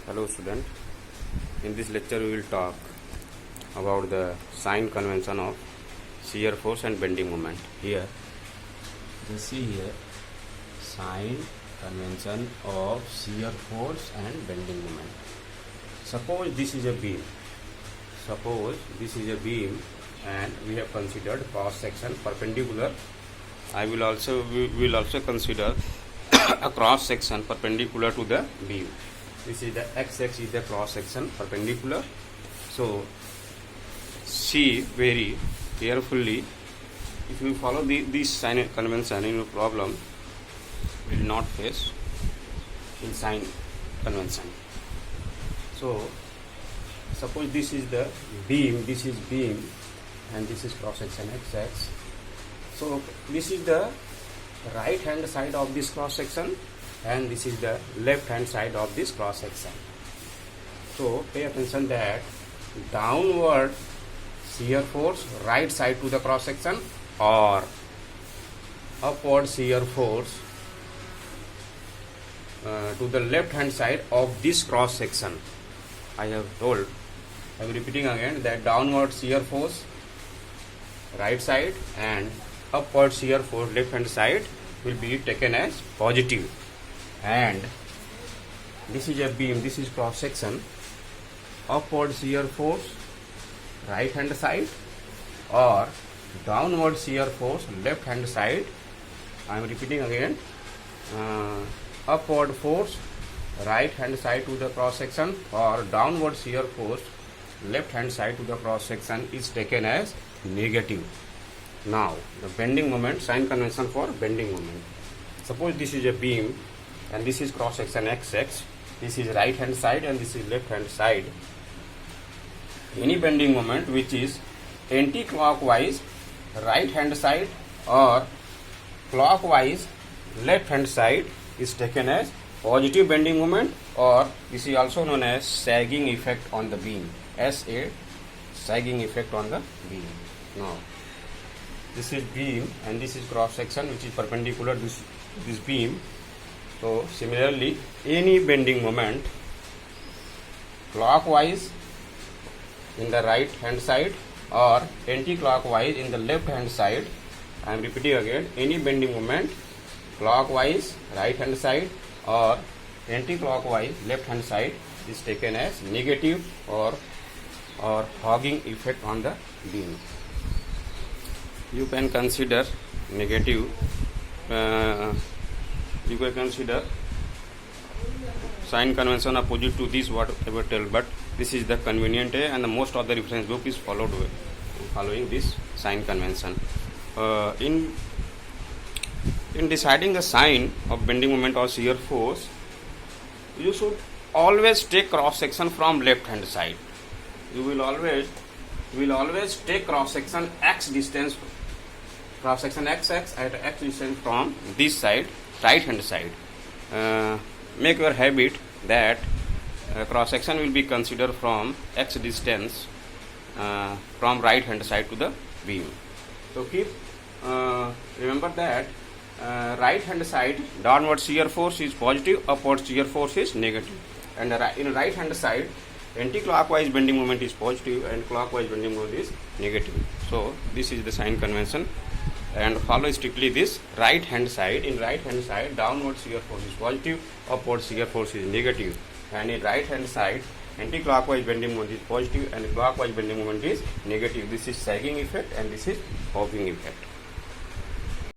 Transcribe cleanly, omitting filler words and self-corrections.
Hello student, in this lecture we will talk about the sign convention of shear force and bending moment. Here, just see here, sign convention of shear force and bending moment. Suppose this is a beam. And we have considered cross section perpendicular. We will also consider a cross section perpendicular to the beam. This is the x-axis is the cross section perpendicular. So see very carefully. If you follow this sign convention in your problem, will not face in sign convention. So suppose this is the beam, and this is cross section x-axis. So this is the right hand side of this cross section, and this is the left hand side of this cross section. So pay attention that downward shear force right side to the cross section or upward shear force to the left hand side of this cross section. I am repeating again that downward shear force right side and upward shear force left hand side will be taken as positive. And this is a beam, this is cross section, upward shear force right hand side or downward shear force left hand side. I am repeating again, upward force right hand side to the cross section or downward shear force left hand side to the cross section is taken as negative. Now the bending moment, sign convention for bending moment. Suppose this is a beam and this is cross section x-axis, this is right hand side and this is left hand side. Any bending moment which is anti-clockwise right hand side or clockwise left hand side is taken as positive bending moment, or this is also known as sagging effect on the beam, SA, sagging effect on the beam. Now this is beam and this is cross section which is perpendicular to this beam. So similarly, any bending moment clockwise in the right hand side or anti-clockwise in the left hand side. I am repeating again, any bending moment clockwise right hand side or anti-clockwise left hand side is taken as negative or hogging effect on the beam. You can consider negative. You can consider sign convention opposite to this whatever tell, but this is the convenient way, and the most of the reference book is following this sign convention. In deciding the sign of bending moment or shear force, you should always take cross section from left hand side. You will always take cross section x distance, cross section x-axis at x distance from this side, right hand side. Make your habit that cross section will be considered from x distance from right hand side to the beam. So keep remember that right hand side downward shear force is positive, upward shear force is negative, and in right hand side anti-clockwise bending moment is positive and clockwise bending moment is negative. So this is the sign convention, and follow strictly this. Right hand side, in right hand side downward shear force is positive, upward shear force is negative, and in right hand side anti-clockwise bending moment is positive and clockwise bending moment is negative. This is sagging effect and this is hogging effect.